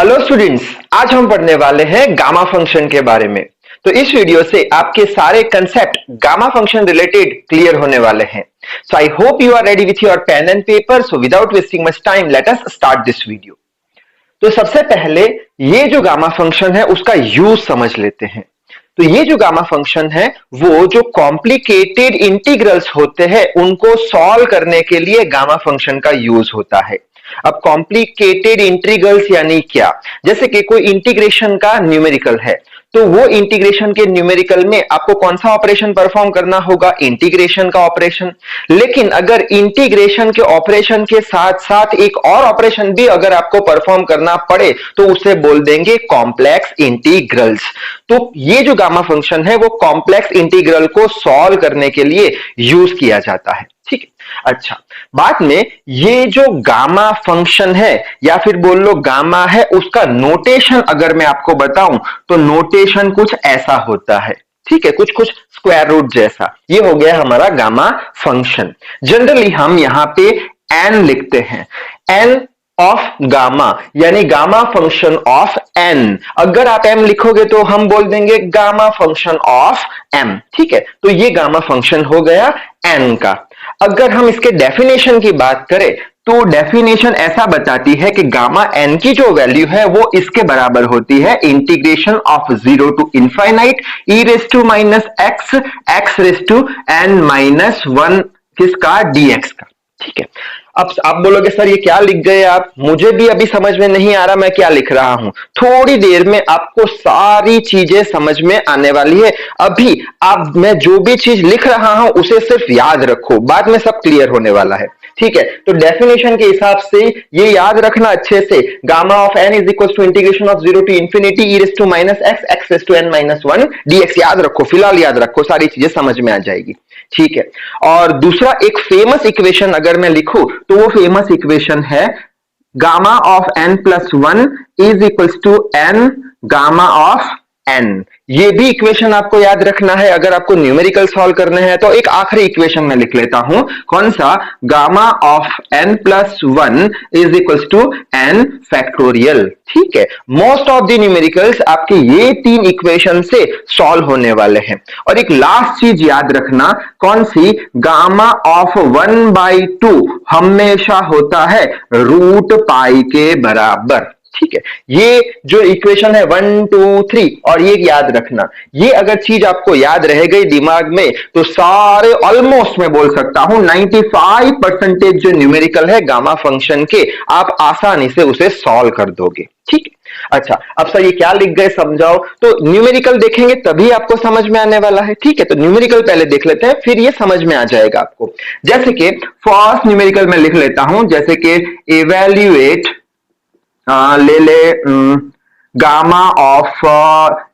Hello students, आज हम पढ़ने वाले हैं गामा फंक्शन के बारे में। तो इस वीडियो से आपके सारे concept gamma function related clear होने वाले हैं। So I hope you are ready with your pen and paper. So without wasting much time let us start this video. तो सबसे पहले ये जो गामा फंक्शन है उसका यूज समझ लेते हैं। तो ये जो गामा फंक्शन है वो जो कॉम्प्लिकेटेड इंटीग्रल्स होते हैं उनको सॉल्व करने के लिए गामा फंक्शन का यूज होता है। अब कॉम्प्लिकेटेड इंटीग्रल्स यानी क्या? जैसे कि कोई इंटीग्रेशन का न्यूमेरिकल है तो वो इंटीग्रेशन के न्यूमेरिकल में आपको कौन सा ऑपरेशन परफॉर्म करना होगा? इंटीग्रेशन का ऑपरेशन। लेकिन अगर इंटीग्रेशन के ऑपरेशन के साथ साथ एक और ऑपरेशन भी अगर आपको परफॉर्म करना पड़े तो उसे बोल देंगे कॉम्प्लेक्स इंटीग्रल्स। तो ये जो गामा फंक्शन है वो कॉम्प्लेक्स इंटीग्रल को सॉल्व करने के लिए यूज किया जाता है। ठीक है, अच्छा, बाद में ये जो गामा फंक्शन है या फिर बोल लो गामा है, उसका नोटेशन अगर मैं आपको बताऊं तो नोटेशन कुछ ऐसा होता है। ठीक है, कुछ कुछ स्क्वायर रूट जैसा। ये हो गया हमारा गामा फंक्शन। जनरली हम यहां पे एन लिखते हैं, एन ऑफ गामा यानी गामा फंक्शन ऑफ एन। अगर आप एम लिखोगे तो हम बोल देंगे गामा फंक्शन ऑफ एम। ठीक है, तो ये गामा फंक्शन हो गया एन का। अगर हम इसके डेफिनेशन की बात करें तो डेफिनेशन ऐसा बताती है कि गामा एन की जो वैल्यू है वो इसके बराबर होती है integration of 0 to infinite e raise to minus x x raise to n minus 1 किसका? डीएक्स का। ठीक है, अब आप बोलोगे सर ये क्या लिख गए आप? मुझे भी अभी समझ में नहीं आ रहा मैं क्या लिख रहा हूं। थोड़ी देर में आपको सारी चीजें समझ में आने वाली है। अभी आप मैं जो भी चीज लिख रहा हूं उसे सिर्फ याद रखो, बाद में सब क्लियर होने वाला है। ठीक है, तो डेफिनेशन के हिसाब से ये याद रखना अच्छे से, gamma of n is equal to integration of 0 to infinity e raise to minus x x raise to n minus 1 dx. याद रखो, फिलहाल याद रखो, सारी चीजें समझ में आ जाएगी। ठीक है, और दूसरा एक फेमस इक्वेशन अगर मैं लिखूं तो वो फेमस इक्वेशन है gamma of n plus 1 is equals to n gamma of n. ये भी इक्वेशन आपको याद रखना है अगर आपको न्यूमेरिकल सॉल्व करने हैं। तो एक आखिरी इक्वेशन में लिख लेता हूं, कौन सा? Gamma of n plus 1 is equals to n factorial. ठीक है, मोस्ट ऑफ द न्यूमेरिकल्स आपके ये तीन इक्वेशन से सॉल्व होने वाले हैं। और एक लास्ट चीज याद रखना, कौन सी? गामा ऑफ 1/2 हमेशा होता है रूट पाई के बराबर। ठीक है, ये जो इक्वेशन है 1 2 3 और ये याद रखना। ये अगर चीज आपको याद रह गई दिमाग में तो सारे ऑलमोस्ट मैं बोल सकता हूं 95% जो न्यूमेरिकल है गामा फंक्शन के आप आसानी से उसे सॉल्व कर दोगे। ठीक है, अच्छा, अब सर ये क्या लिख गए समझाओ। तो न्यूमेरिकल देखेंगे तभी आपको समझ में आने वाला है। ठीक है, तो न्यूमेरिकल पहले देख लेते हैं फिर ये समझ में आ जाएगा आपको। जैसे कि फर्स्ट न्यूमेरिकल में लिख लेता हूं, जैसे कि इवेल्युएट ले ले गामा ऑफ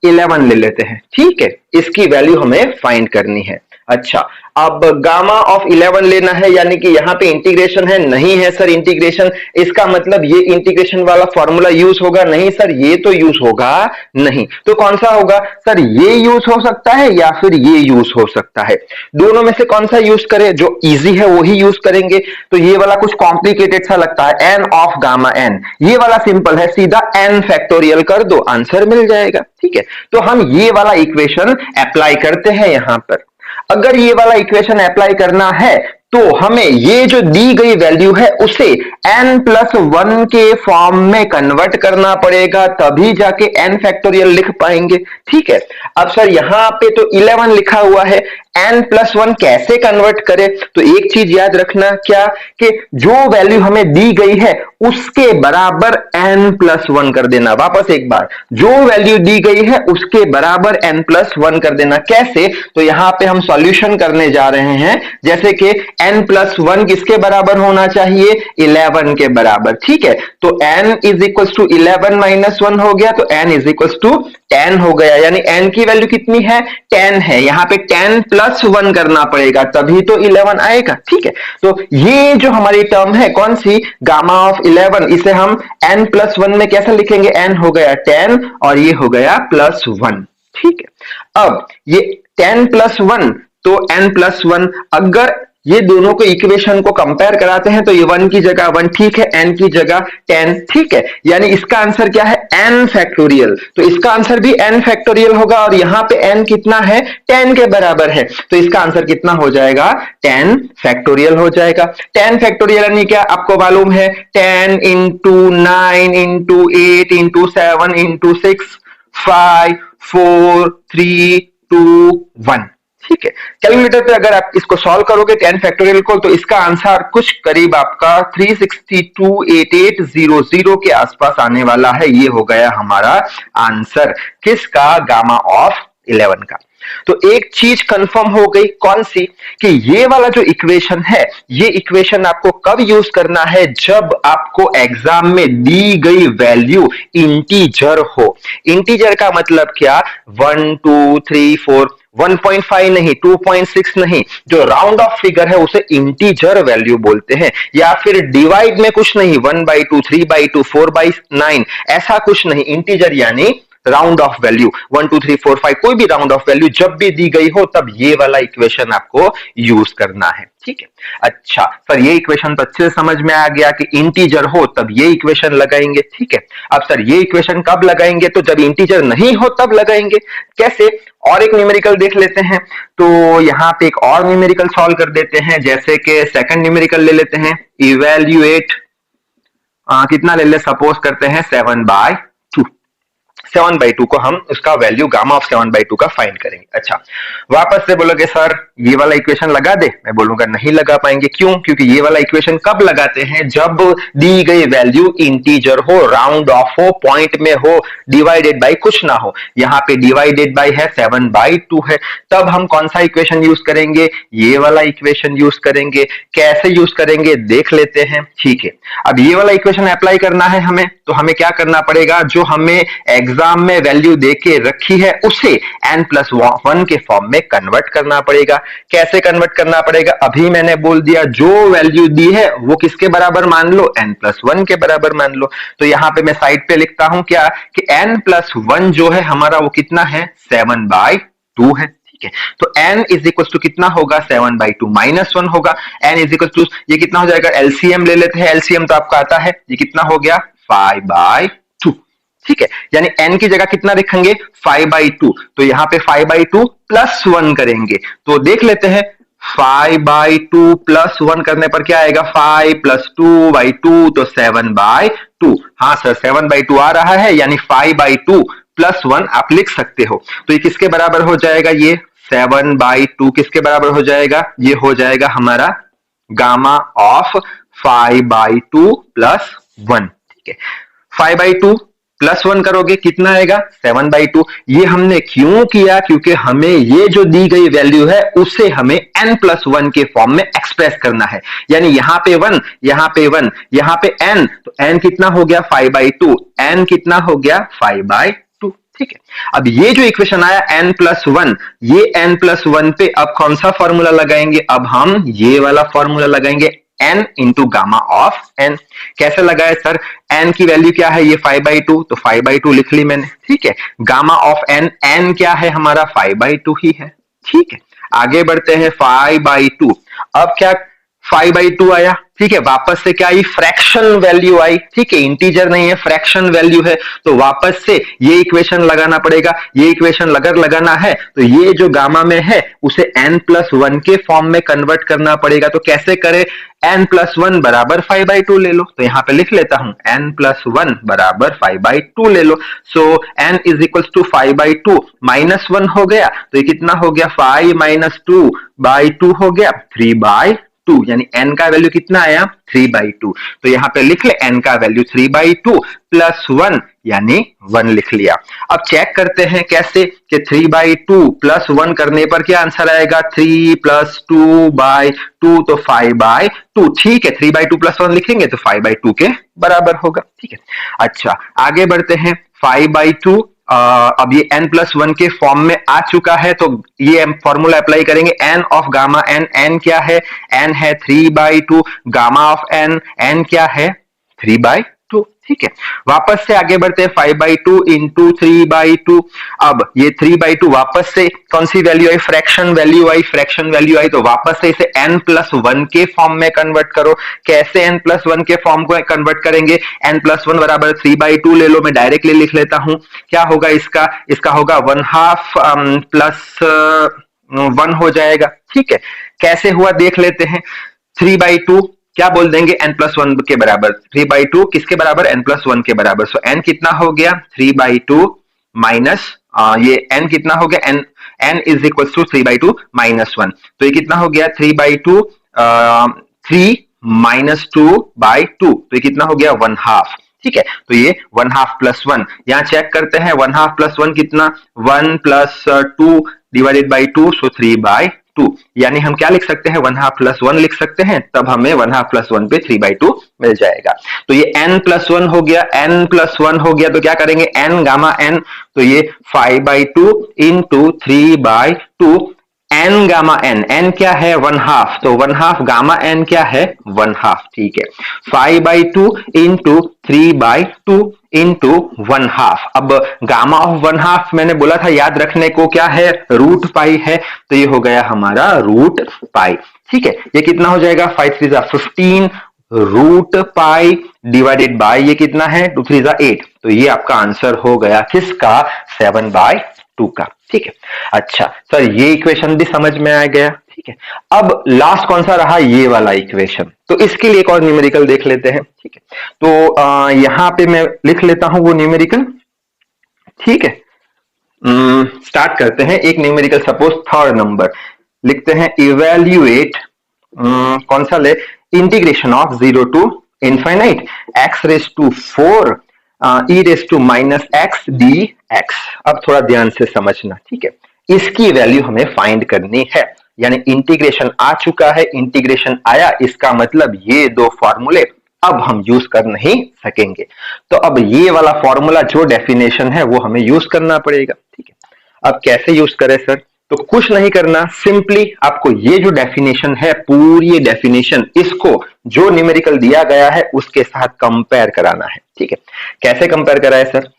11 ले लेते हैं। ठीक है, इसकी वैल्यू हमें फाइंड करनी है। अच्छा, अब गामा ऑफ 11 लेना है यानी कि यहां पे इंटीग्रेशन है? नहीं है सर इंटीग्रेशन, इसका मतलब ये इंटीग्रेशन वाला फॉर्मूला यूज होगा? नहीं सर, ये तो यूज होगा नहीं। तो कौन सा होगा? सर ये यूज हो सकता है या फिर ये यूज हो सकता है। दोनों में से कौन सा यूज करें? जो इजी है वो ही यूज करेंगे। तो ये वाला कुछ कॉम्प्लिकेटेड सा लगता है, एन ऑफ गामा एन। ये वाला सिंपल है, सीधा एन फैक्टोरियल कर दो, आंसर मिल जाएगा। ठीक है, तो हम ये वाला इक्वेशन अप्लाई करते हैं यहां पर। अगर ये वाला इक्वेशन अप्लाई करना है तो हमें ये जो दी गई वैल्यू है उसे n प्लस 1 के फॉर्म में कन्वर्ट करना पड़ेगा, तभी जाके n फैक्टोरियल लिख पाएंगे। ठीक है, अब सर यहां पे तो 11 लिखा हुआ है, n प्लस 1 कैसे कन्वर्ट करें? तो एक चीज याद रखना, क्या? कि जो वैल्यू हमें दी गई है उसके बराबर n प्लस 1 कर देना। वापस एक बार, जो वैल्यू दी गई है उसके बराबर n प्लस 1 कर देना। कैसे? तो यहां पे हम सॉल्यूशन करने जा रहे हैं। जैसे कि n प्लस 1 किसके बराबर होना चाहिए? 11 के बराबर। ठीक है, तो n is equal to 11 minus 1 हो गया, तो n इज इक्वल टू 10 हो गया। यानी n की वैल्यू कितनी है? 10 है। यहां पे 10 प्लस 1 करना पड़ेगा तभी तो 11 आएगा। ठीक है, तो ये जो हमारी टर्म है कौन सी? गामा ऑफ 11, इसे हम n प्लस 1 में कैसे लिखेंगे? n हो गया 10 और ये हो गया प्लस 1। ठीक है, अब ये 10 प्लस 1 तो n प्लस 1, अगर ये दोनों को इक्वेशन को कंपेयर कराते हैं तो ये 1 की जगह 1 ठीक है, n की जगह 10 ठीक है, यानी इसका आंसर क्या है n फैक्टोरियल। तो इसका आंसर भी n फैक्टोरियल होगा और यहाँ पे n कितना है 10 के बराबर है, तो इसका आंसर कितना हो जाएगा 10 फैक्टोरियल हो जाएगा। 10 फैक्टोरियल यानी क्या आपको मालूम है 10 इंटू 9 इंटू 8 इंटू 7 इंटू 6 5 4 3 2 1 ठीक है। कैलकुलेटर पे अगर आप इसको सॉल्व करोगे 10 फैक्टोरियल को तो इसका आंसर कुछ करीब आपका 3628800 के आसपास आने वाला है। ये हो गया हमारा आंसर किसका गामा ऑफ 11 का। तो एक चीज कंफर्म हो गई कौन सी कि ये वाला जो इक्वेशन है ये इक्वेशन आपको कब यूज करना है जब आपको एग्जाम में दी गई वैल्यू इंटीजर हो। इंटीजर का मतलब क्या 1 2 3 4 1.5 नहीं 2.6 नहीं, जो राउंड ऑफ फिगर है उसे इंटीजर वैल्यू बोलते हैं। या फिर डिवाइड में कुछ नहीं 1/2 3/2 4/9 ऐसा कुछ नहीं, इंटीजर यानी राउंड ऑफ वैल्यू 1 2 3 4 5 कोई भी राउंड ऑफ वैल्यू जब भी दी गई हो तब ये वाला इक्वेशन आपको यूज करना है ठीक है। अच्छा सर ये इक्वेशन तो अच्छे से समझ में आ गया कि इंटीजर हो तब ये इक्वेशन लगाएंगे ठीक है। अब सर ये इक्वेशन कब लगाएंगे तो जब इंटीजर नहीं हो तब लगाएंगे। कैसे, और एक न्यूमेरिकल देख लेते हैं। तो यहाँ पे एक और न्यूमेरिकल सॉल्व कर देते हैं, जैसे कि सेकंड न्यूमेरिकल ले लेते हैं इवेल्युएट कितना ले ले सपोज करते हैं 7/2 7/2 को हम उसका वैल्यू गामा ऑफ 7/2 का फाइंड करेंगे। अच्छा वापस से बोलोगे सर ये वाला इक्वेशन लगा दे, मैं बोलूंगा नहीं लगा पाएंगे। क्यों, क्योंकि ये वाला इक्वेशन कब लगाते हैं जब दी गई वैल्यू इंटीजर हो, राउंड ऑफ हो, पॉइंट में हो, डिवाइडेड बाय कुछ ना हो। यहाँ पे डिवाइडेड बाय है 7/2 है, तब हम कौन सा इक्वेशन यूज करेंगे, ये वाला इक्वेशन यूज करेंगे। कैसे यूज करेंगे देख लेते हैं ठीक है। अब ये वाला इक्वेशन अप्लाई करना है हमें, तो हमें क्या करना पड़ेगा, जो हमें एग्जाम में वैल्यू देके रखी है उसे n+1 के फॉर्म में कन्वर्ट करना पड़ेगा। कैसे कन्वर्ट करना पड़ेगा, अभी मैंने बोल दिया, जो वैल्यू दी है वो किसके बराबर मान लो, n+1 के बराबर मान लो। तो यहां पे मैं साइड पे लिखता हूं क्या कि n+1 जो है हमारा वो कितना है 7/2 है। तो n इज इक्वल टू कितना होगा 7/2 -1 होगा। n इज इक्वल टू ये कितना हो जाएगा, एलसीएम ले लेते हैं, एलसीएम तो आपको आता है, ये कितना हो गया 5/2 ठीक है। यानी n की जगह कितना लिखेंगे 5/2, तो यहाँ पे 5/2 +1 करेंगे। तो देख लेते हैं 5/2 +1 करने पर क्या आएगा 5 + 2/2 तो 7/2। हाँ सर 7/2 आ रहा है, यानी 5/2 +1 आप लिख सकते हो। तो ये किसके बराबर हो जाएगा, ये 7/2 किसके बराबर हो जाएगा, ये हो जाएगा हमारा गामा ऑफ 5/2 +1 ठीक है। 5/2 +1 करोगे कितना आएगा 7/2। ये हमने क्यों किया, क्योंकि हमें ये जो दी गई वैल्यू है उसे हमें n+1 के फॉर्म में एक्सप्रेस करना है। यानी यहाँ पे 1 यहाँ पे 1 यहाँ पे n, तो n कितना हो गया 5/2, n कितना हो गया 5/2 ठीक है। अब ये जो इक्वेशन आया n+1, ये n+1 पे अब कौन सा फॉर्मूला लगाएंगे, अब हम ये वाला फॉर्मूला लगाएंगे n into gamma of n। कैसे लगाए सर, n की वैल्यू क्या है, ये 5/2, तो 5/2 लिख ली मैंने ठीक है। गामा ऑफ n, n क्या है हमारा 5/2 ही है ठीक है। आगे बढ़ते हैं 5/2, अब क्या 5/2 आया ठीक है, वापस से क्या आई फ्रैक्शन वैल्यू आई ठीक है, इंटीजर नहीं है फ्रैक्शन वैल्यू है, तो वापस से ये इक्वेशन लगाना पड़ेगा। ये इक्वेशन अगर लगाना है तो ये जो गामा में है उसे n+1 के फॉर्म में कन्वर्ट करना पड़ेगा। तो कैसे करें, n+1 बराबर 5/2 ले लो, तो यहां पे लिख लेता हूं n+1 बराबर 5/2 ले लो। So n is equal to 5/2 -1 हो गया, तो ये कितना हो गया 5 - 2/2 हो गया 3/2, यानी n का वैल्यू कितना आया 3/2। तो यहां पे लिख ले n का वैल्यू 3/2 +1 यानी 1 लिख लिया। अब चेक करते हैं कैसे कि 3/2 +1 करने पर क्या आंसर आएगा 3 + 2/2 तो 5/2 ठीक है। 3/2 +1 लिखेंगे तो 5/2 के बराबर होगा ठीक है। अच्छा आगे बढ़ते हैं 5/2 अब ये n+1 के फॉर्म में आ चुका है, तो ये फॉर्मूला अप्लाई करेंगे n of gamma n। n क्या है, n है 3/2, गामा ऑफ n, n क्या है 3/2 2। ठीक है, वापस से आगे बढ़ते हैं, 5/2 इंटू 3/2। अब ये 3/2 वापस से कौन सी वैल्यू आई, फ्रैक्शन वैल्यू आई, फ्रैक्शन वैल्यू आई तो वापस से इसे n+1 के फॉर्म में कन्वर्ट करो। कैसे n+1 के फॉर्म को कन्वर्ट करेंगे, n+1 बराबर 3/2 ले लो, मैं डायरेक्टली लिख लेता हूं। क्या होगा इसका होगा 1/2 + 1 हो जाएगा। ठीक है, कैसे हुआ देख लेते हैं। 3/2 क्या बोल देंगे, n+1 के बराबर। 3/2 किसके बराबर, n+1 के बराबर। सो n कितना हो गया, 3/2 माइनस ये n कितना हो गया, n इज इक्वल टू 3/2 -1। तो ये कितना हो गया, 3/2 3 - 2/2, तो ये कितना हो गया, 1/2। ठीक है, तो ये 1/2 + 1, यहां चेक करते हैं 1/2 + 1 कितना, 1 + 2 डिवाइडेड बाई 2, सो 3/2। यानी हम क्या लिख सकते हैं, 1/2 + 1 लिख सकते हैं, तब हमें 1/2 + 1 पे 3/2 मिल जाएगा। तो ये n+1 हो गया, n+1 हो गया तो क्या करेंगे, n गामा n, तो ये 5/2 इंटू 3/2 n गामा n क्या है, 1/2, तो 1/2 गामा n क्या है, 1/2। ठीक है, 5/2 इंटू 3/2 इंटू 1/2। अब गामा ऑफ 1/2 मैंने बोला था याद रखने को, क्या है, √π है, तो ये हो गया हमारा √π। ठीक है, ये कितना हो जाएगा, 5 3 15 √π डिवाइडेड बाय ये कितना है, 2 3 8, तो ये आपका आंसर हो गया किसका, 7/2 का। ठीक है, अच्छा सर ये इक्वेशन भी समझ में आ गया। ठीक है, अब लास्ट कौन सा रहा, ये वाला इक्वेशन, तो इसके लिए एक और न्यूमेरिकल देख लेते हैं। ठीक है, तो यहां पे मैं लिख लेता हूं वो न्यूमेरिकल। ठीक है, स्टार्ट करते हैं। एक न्यूमेरिकल सपोज थर्ड नंबर लिखते हैं, इवेल्युएट कौन सा ले, integration of 0 to infinite x⁴ e⁻x dx। अब थोड़ा ध्यान से समझना। ठीक है, इसकी वैल्यू हमें फाइंड करनी है, यानी इंटीग्रेशन आ चुका है, इंटीग्रेशन आया, इसका मतलब ये दो फॉर्मूले अब हम यूज कर नहीं सकेंगे। तो अब ये वाला फॉर्मूला जो डेफिनेशन है वो हमें यूज करना पड़ेगा। ठीक है, अब कैसे यूज करें सर, तो कुछ नहीं करना, सिंपली आपको ये जो डेफिनेशन है, पूरी ये डेफिनेशन, इसको जो न्यूमेरिकल दिया गया है उसके साथ कंपेयर कराना है। ठीक है, कैसे कंपेयर कराए सर,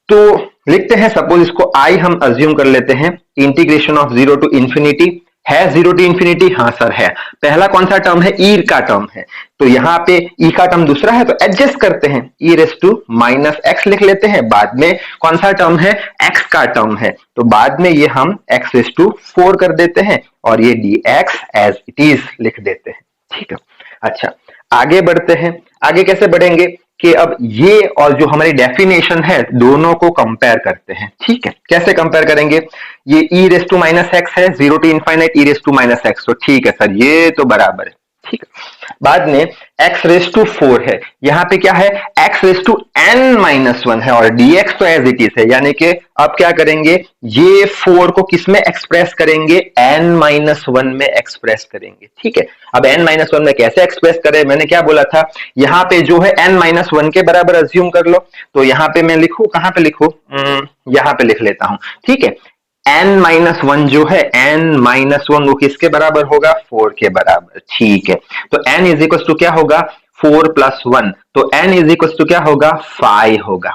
तो लिखते हैं, सपोज इसको आई हम अज्यूम कर लेते हैं, इंटीग्रेशन ऑफ 0 to इन्फिनिटी है, 0 to इन्फिनिटी, हाँ सर है। पहला कौन सा टर्म है, ई का टर्म है, तो यहाँ पे ई का टर्म दूसरा है, तो एडजस्ट करते हैं, e⁻x लिख लेते हैं। बाद में कौन सा टर्म है, x का टर्म है, तो बाद में ये हम x⁴ कर देते हैं और ये dx एज इट इज लिख देते हैं। ठीक है, अच्छा आगे बढ़ते हैं। आगे कैसे बढ़ेंगे कि अब ये और जो हमारी डेफिनेशन है दोनों को कंपेयर करते हैं। ठीक है, कैसे कंपेयर करेंगे, ये e⁻x है, 0 to इनफाइनाइट e⁻x, तो ठीक है सर ये तो बराबर है। ठीक है, बाद में x⁴ है, यहाँ पे क्या है, x⁻n−1 है और dx तो एज इट इज है, यानी कि अब क्या करेंगे, ये 4 को किस में एक्सप्रेस करेंगे, n-1 में एक्सप्रेस करेंगे। ठीक है, अब n-1 में कैसे एक्सप्रेस करें, मैंने क्या बोला था, यहाँ पे जो है n-1 के बराबर अज्यूम कर लो, तो यहाँ पे मैं लिखूं, कहां पे लिखूं, यहाँ पे लिख लेता हूं। ठीक है, n-1 जो है, n-1 वो किसके बराबर होगा, 4 के बराबर। ठीक है, तो n इज इक्वल टू क्या होगा, 4 + 1, तो n इज इक्वल टू क्या होगा, 5 होगा।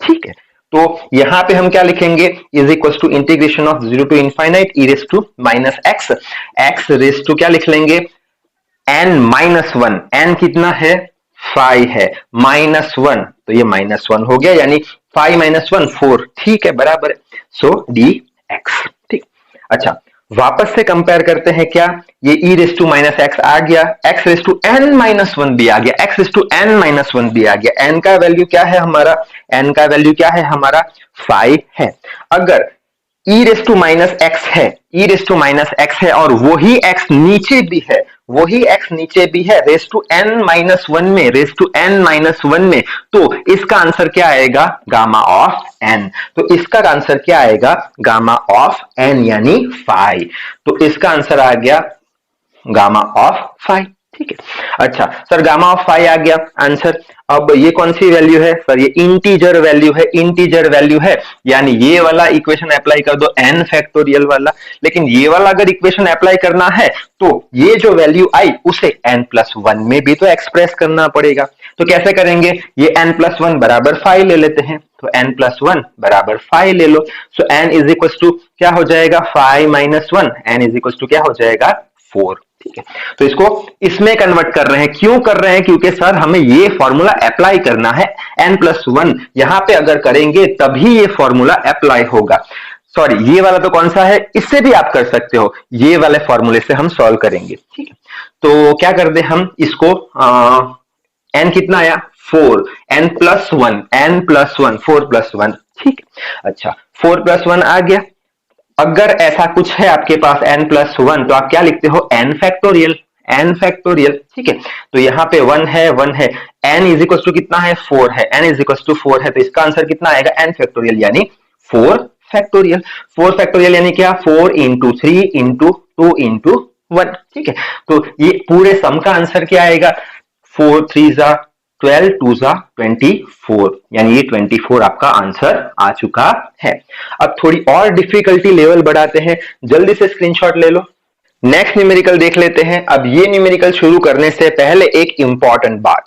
ठीक है, तो यहां पे हम क्या लिखेंगे, is equal to integration of 0 to infinite e⁻x, x क्या लिख लेंगे, n-1, n कितना है, 5 है, -1, तो ये -1 हो गया, यानी 5 - 1 4। ठीक है, बराबर है, सो dx। ठीक, अच्छा वापस से कंपेयर करते हैं, क्या ये e⁻x आ गया, x⁻n-1 भी आ गया, x⁻n-1 भी आ गया, n का वैल्यू क्या है हमारा, n का वैल्यू क्या है हमारा, 5 है। अगर e⁻x है, e⁻x है और वही x नीचे भी है, वही x नीचे भी है n-1 में, n-1 में, तो इसका आंसर क्या आएगा, गामा ऑफ n। तो इसका आंसर क्या आएगा, गामा ऑफ n यानी 5। तो इसका आंसर आ गया गामा ऑफ 5। ठीक है, अच्छा सर गामा ऑफ 5 आ गया आंसर। अब ये कौन सी वैल्यू है सर? ये इंटीजर वैल्यू है, इंटीजर वैल्यू है, यानी ये वाला इक्वेशन अप्लाई कर दो n फैक्टोरियल वाला। लेकिन ये वाला अगर इक्वेशन अप्लाई करना है तो ये जो वैल्यू आई उसे n+1 में भी तो एक्सप्रेस करना पड़ेगा। तो कैसे करेंगे? ये n+1 बराबर 5 ले लेते हैं, तो n+1 बराबर 5 ले लो। So n is equal to क्या हो जाएगा? 5 - 1, n इज इक्वल टू क्या हो जाएगा? 4। ठीक है, तो इसको इसमें कन्वर्ट कर रहे हैं। क्यों कर रहे हैं? क्योंकि सर हमें ये फॉर्मूला अप्लाई करना है, n+1 यहां पे अगर करेंगे तभी ये फॉर्मूला अप्लाई होगा। सॉरी, ये वाला तो कौन सा है? इससे भी आप कर सकते हो, ये वाले फॉर्मूले से हम सॉल्व करेंगे। ठीक है, तो क्या कर दे हम इसको, n कितना आया? 4, n+1, n+1, 4+1। ठीक है, अच्छा 4+1 आ गया। अगर ऐसा कुछ है आपके पास n+1 तो आप क्या लिखते हो? n factorial, n factorial. ठीक है, तो यहाँ पे 1 है, 1 है, n इज इक्वल टू कितना है? 4 है, n इज इक्वल टू 4 है, तो इसका आंसर कितना आएगा? n फैक्टोरियल यानी 4 फैक्टोरियल। 4 फैक्टोरियल यानी क्या? 4 × 3 × 2 × 1। ठीक है, तो ये पूरे सम का आंसर क्या आएगा? 4 3 12, 2 24, यानी ये 24 आपका आंसर आ चुका है। अब थोड़ी और डिफिकल्टी लेवल बढ़ाते हैं, जल्दी से स्क्रीनशॉट ले लो। नेक्स्ट न्यूमेरिकल देख लेते हैं। अब ये न्यूमेरिकल शुरू करने से पहले एक इंपॉर्टेंट बात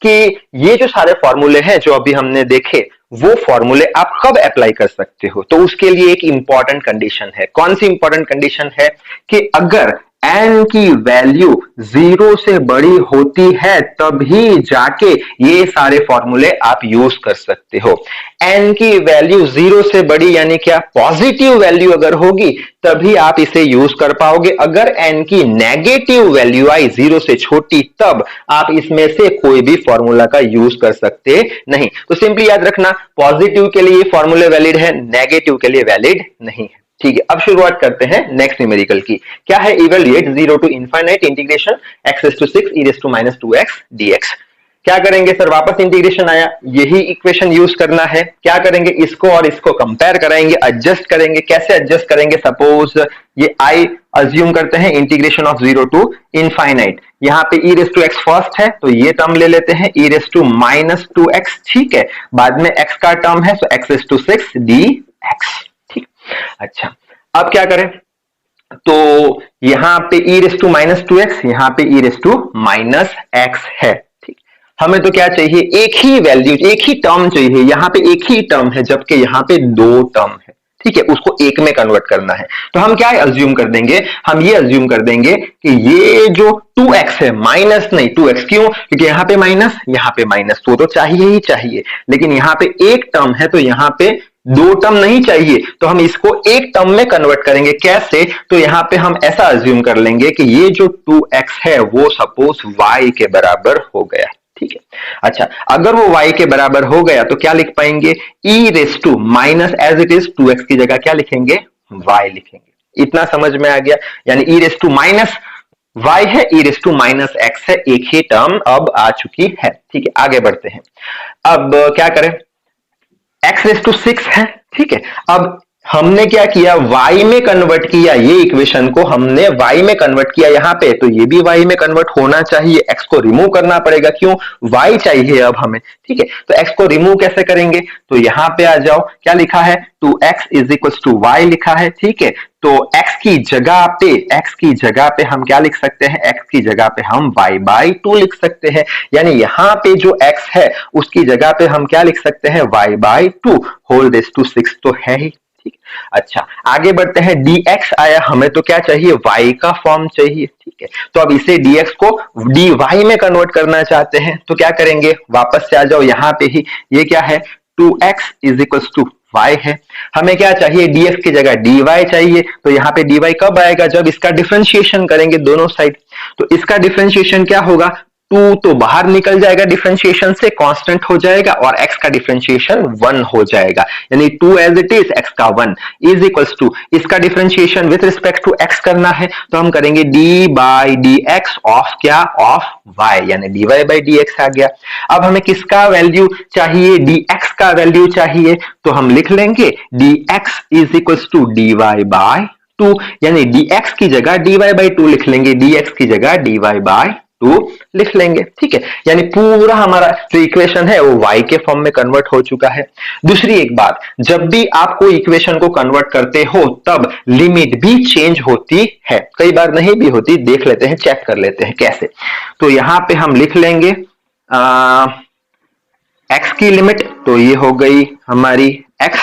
कि ये जो सारे फॉर्मूले हैं जो अभी हमने देखे, वो फॉर्मूले आप कब अप्लाई कर सकते हो? तो उसके लिए एक इंपॉर्टेंट कंडीशन है। कौन सी इंपॉर्टेंट कंडीशन है? कि अगर n की वैल्यू 0 से बड़ी होती है तभी जाके ये सारे फॉर्मूले आप यूज कर सकते हो। n की वैल्यू 0 से बड़ी यानी क्या? पॉजिटिव वैल्यू अगर होगी तभी आप इसे यूज कर पाओगे। अगर n की नेगेटिव वैल्यू आई 0 से छोटी, तब आप इसमें से कोई भी फॉर्मूला का यूज कर सकते नहीं। तो सिंपली याद रखना, पॉजिटिव के लिए फॉर्मूले वैलिड है, नेगेटिव के लिए वैलिड नहीं है। ठीक है, अब शुरुआत करते हैं नेक्स्ट न्यूमेरिकल की। क्या है? Evaluate 0 to infinite integration x⁻⁶ e⁻²x dx। क्या करेंगे सर? वापस इंटीग्रेशन आया, यही इक्वेशन यूज करना है। क्या करेंगे? इसको और इसको कंपेयर कराएंगे, एडजस्ट करेंगे। कैसे एडजस्ट करेंगे? सपोज ये i अज्यूम करते हैं इंटीग्रेशन ऑफ 0 to infinite। यहाँ पे e⁻x फर्स्ट है तो ये टर्म ले लेते हैं, e⁻²x। ठीक है, बाद में x का टर्म है, तो x⁻⁶ dx। ठीक, अच्छा अब क्या करें? तो यहां पे e⁻²x, यहां पे e⁻−x है। ठीक, हमें तो क्या चाहिए? एक ही वैल्यू, एक ही टर्म चाहिए। यहां पे एक ही टर्म है जबकि यहां पे 2 टर्म है। ठीक है, उसको एक में कन्वर्ट करना है। तो हम क्या अज्यूम कर देंगे? हम ये अज्यूम कर देंगे कि ये जो 2x है, माइनस नहीं 2x। क्यों? क्योंकि यहाँ पे माइनस, यहाँ पे माइनस, तो चाहिए ही चाहिए। लेकिन यहाँ पे एक टर्म है तो यहाँ पे 2 टर्म नहीं चाहिए, तो हम इसको एक टर्म में कन्वर्ट करेंगे। कैसे? तो यहाँ पे हम ऐसा अज्यूम कर लेंगे कि ये जो 2x है वो सपोज y के बराबर हो गया। ठीक है, अच्छा अगर वो y के बराबर हो गया तो क्या लिख पाएंगे? e⁻, as it is 2x की जगह क्या लिखेंगे? y लिखेंगे। इतना समझ में आ गया? यानी y है, e⁻x है, एक ही टर्म अब आ चुकी है। ठीक है, आगे बढ़ते हैं। अब क्या करें? x⁻⁶ है। ठीक है, अब हमने क्या किया? y में कन्वर्ट किया, ये इक्वेशन को हमने y में कन्वर्ट किया यहाँ पे, तो ये भी y में कन्वर्ट होना चाहिए। x को रिमूव करना पड़ेगा। क्यों? y चाहिए अब हमें। ठीक है, तो x को रिमूव कैसे करेंगे? तो यहाँ पे आ जाओ, क्या लिखा है? 2x = y लिखा है। ठीक है, तो x की जगह पे हम क्या लिख सकते हैं? x की जगह पे हम y/2 लिख सकते हैं। यानी यहाँ पे जो x है उसकी जगह पे हम क्या लिख सकते हैं? y/2 होल रेज़ टू 6 तो है ही। ठीक, अच्छा आगे बढ़ते हैं। dx आया, हमें तो क्या चाहिए? y का फॉर्म चाहिए। ठीक है, तो अब इसे dx को dy में कन्वर्ट करना चाहते हैं, तो क्या करेंगे? वापस से आ जाओ यहाँ पे ही। ये क्या है? 2x = y है। हमें क्या चाहिए? dx की जगह dy चाहिए, तो यहाँ पे dy कब आएगा? जब इसका डिफरेंशिएशन करेंगे दोनों साइड। तो इसका डिफरेंशिएशन क्या होगा? 2 तो बाहर निकल जाएगा डिफरेंशिएशन से, कांस्टेंट हो जाएगा, और x का डिफरेंशिएशन 1 हो जाएगा। यानी 2 एज इट इज, x का 1 इज इक्वल्स टू, इसका differentiation with respect to x करना है, तो हम करेंगे d/dx ऑफ क्या? ऑफ y, यानी dy/dx आ गया। अब हमें किसका वैल्यू चाहिए? dx का वैल्यू चाहिए, तो हम लिख लेंगे dx is equals to dy/2, यानी dx की जगह dy/2 लिख लेंगे, dx की जगह dy/2। 2 लिख लेंगे। ठीक है, यानी पूरा हमारा जो इक्वेशन है वो y के फॉर्म में कन्वर्ट हो चुका है। दूसरी एक बात, जब भी आप कोई इक्वेशन को कन्वर्ट करते हो तब लिमिट भी चेंज होती है, कई बार नहीं भी होती, देख लेते हैं, चेक कर लेते हैं कैसे। तो यहां पे हम लिख लेंगे x की लिमिट, तो ये हो गई हमारी x,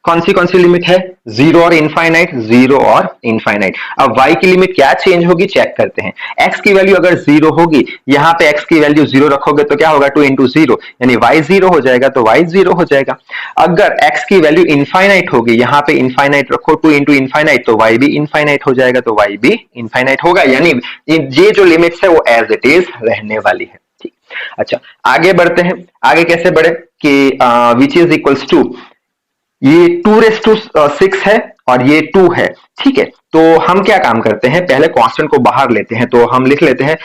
कौन सी लिमिट है, 0 और इनफाइनाइट, 0 और इनफाइनाइट। अब y की लिमिट क्या चेंज होगी चेक करते हैं। x की वैल्यू अगर 0 होगी, यहां पे x की वैल्यू 0 रखोगे तो क्या होगा, 2 इंटू 0, यानी y 0 हो जाएगा, तो y 0 हो जाएगा। अगर x की वैल्यू इनफाइनाइट होगी, यहां पे इनफाइनाइट रखो, 2 इंटू इनफाइनाइट, तो y भी इनफाइनाइट हो जाएगा, तो y भी इनफाइनाइट होगा, यानी ये जो लिमिट्स है वो एज इट इज रहने वाली है। ठीक, अच्छा आगे बढ़ते हैं। आगे कैसे बढ़े कि विच इज इक्वल्स टू, ये 2⁶ है और ये 2 है। ठीक है, तो हम क्या काम करते हैं, पहले कांस्टेंट को बाहर लेते हैं, तो हम लिख लेते हैं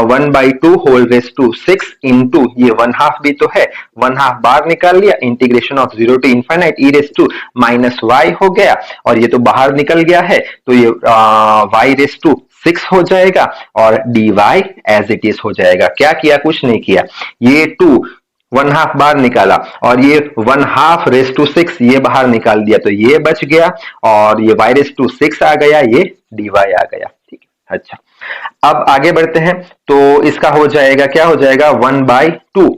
1/2 होल रेस टू 6 इंटू, ये 1/2 भी तो है, 1/2 बाहर निकाल लिया, integration of 0 to infinite e raise to minus y हो गया, और ये तो बाहर निकल गया है, तो ये y रेस टू 6 हो जाएगा और dy एज इट इज हो जाएगा। क्या किया, कुछ नहीं किया, ये 2 1/2 बाहर निकाला और ये 1/2 रेस टू 6 ये बाहर निकाल दिया, तो ये बच गया और ये y रेस टू 6 आ गया, ये dy आ गया। ठीक है, अच्छा अब आगे बढ़ते हैं, तो इसका हो जाएगा, क्या हो जाएगा, 1/2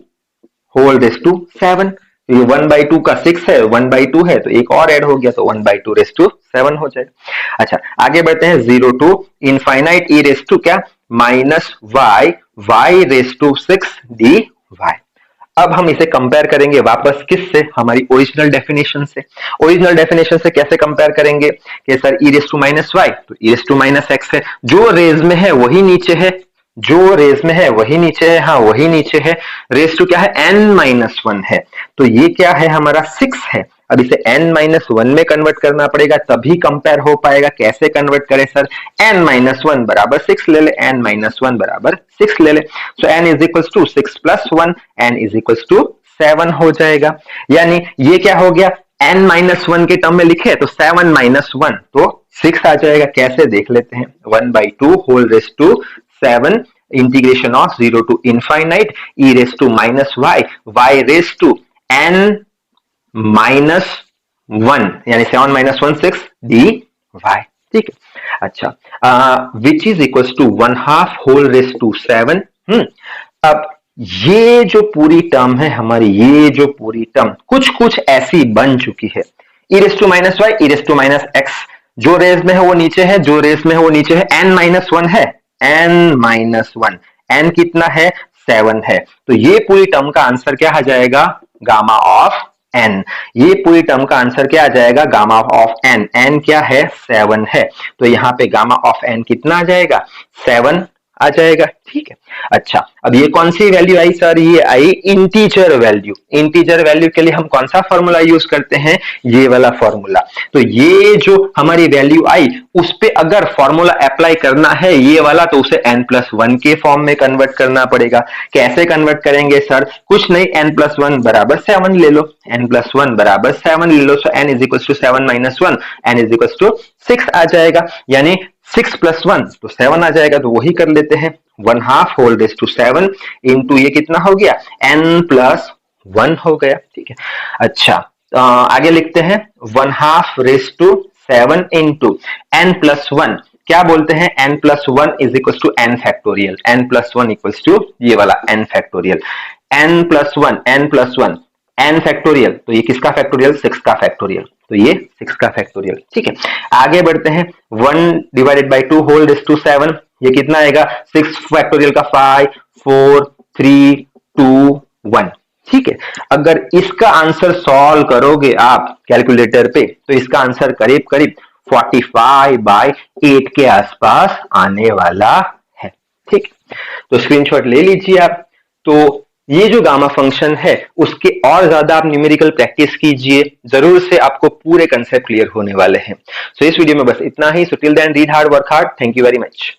होल रेस टू 7, ये 1/2 का 6 है, 1/2 है, तो एक और ऐड हो गया, तो 1/2 रेस टू 7 हो जाएगा। अच्छा आगे बढ़ते हैं, 0 to infinite e raise to क्या, minus y raise to 6 dy। अब हम इसे कंपेयर करेंगे वापस किससे, हमारी ओरिजिनल डेफिनेशन से। ओरिजिनल डेफिनेशन से कैसे कंपेयर करेंगे कि sir e raise to minus y, तो e raise to minus x है, जो रेज में है वही नीचे है, जो रेज में है वही नीचे है, हाँ वही नीचे है। रेस टू क्या है, n-1 है, तो ये क्या है हमारा 6 है। अब इसे n-1 में कन्वर्ट करना पड़ेगा, तभी कंपेयर हो पाएगा। कैसे कन्वर्ट करें सर, n-1 बराबर 6 ले ले, n-1 बराबर 6 ले ले, so n is equals to 6 plus 1, n is equals to 7 हो जाएगा। यानी ये क्या हो गया, n-1 के टर्म में लिखे तो 7-1 तो 6 आ जाएगा। कैसे देख लेते हैं, 1/2 whole raise to 7 integration of 0 to infinite e raise to minus y raise to n-1 यानी 7-1 6 dy। ठीक है, अच्छा which is equals to 1/2 whole raise to 7। अब ये जो पूरी टर्म है हमारी, ये जो पूरी टर्म कुछ ऐसी बन चुकी है, e raise to minus y, e raise to minus x, जो रेस में है वो नीचे है, जो रेस में है वो नीचे है, n-1 है, n-1, n कितना है, 7 है, तो ये पूरी टर्म का आंसर क्या आ जाएगा, गामा ऑफ n। ये पूरी टर्म का आंसर क्या आ जाएगा, गामा ऑफ n। n क्या है, 7 है, तो यहाँ पे गामा ऑफ n कितना आ जाएगा, 7 आ जाएगा। ठीक है, अच्छा अब ये कौन सी वैल्यू आई सर, ये आई इंटीजर वैल्यू। इंटीजर वैल्यू के लिए हम कौन सा फॉर्मूला यूज करते हैं, ये वाला फॉर्मूला। तो ये जो हमारी वैल्यू आई उस पे अगर फॉर्मूला अप्लाई करना है ये वाला, तो उसे n+1 के फॉर्म में कन्वर्ट करना पड़ेगा। कैसे कन्वर्ट करेंगे सर, कुछ नहीं, n+1 बराबर 7 ले लो, n+1 बराबर 7 ले लो, so n is equal to 7 - 1, n is equal to 6 आ जाएगा, यानी 6 + 1 तो 7 आ जाएगा, तो वही कर लेते हैं, 1/2 होल रेस टू 7 इंटू ये कितना हो गया, n+1 हो गया। ठीक है, अच्छा आगे लिखते हैं 1/2 रेस टू 7 इंटू n+1, क्या बोलते हैं, n+1 is equal to n factorial, n+1 equals to ये वाला n factorial, n+1 n factorial, तो ये किसका फैक्टोरियल, 6 का फैक्टोरियल, तो ये 6 का फैक्टोरियल। ठीक है, आगे बढ़ते हैं, 1/2 होल रेस टू 7, ये कितना आएगा, 6 फैक्टोरियल का 5 4 3 2 1। ठीक है, अगर इसका आंसर सॉल्व करोगे आप कैलकुलेटर पे, तो इसका आंसर करीब करीब 45/8 के आसपास आने वाला है। ठीक, तो स्क्रीनशॉट ले लीजिए आप। तो ये जो गामा फंक्शन है उसके और ज्यादा आप न्यूमेरिकल प्रैक्टिस कीजिए, जरूर से आपको पूरे कंसेप्ट क्लियर होने वाले हैं। सो इस वीडियो में बस इतना ही। So till then read hard, work hard. Thank you very much.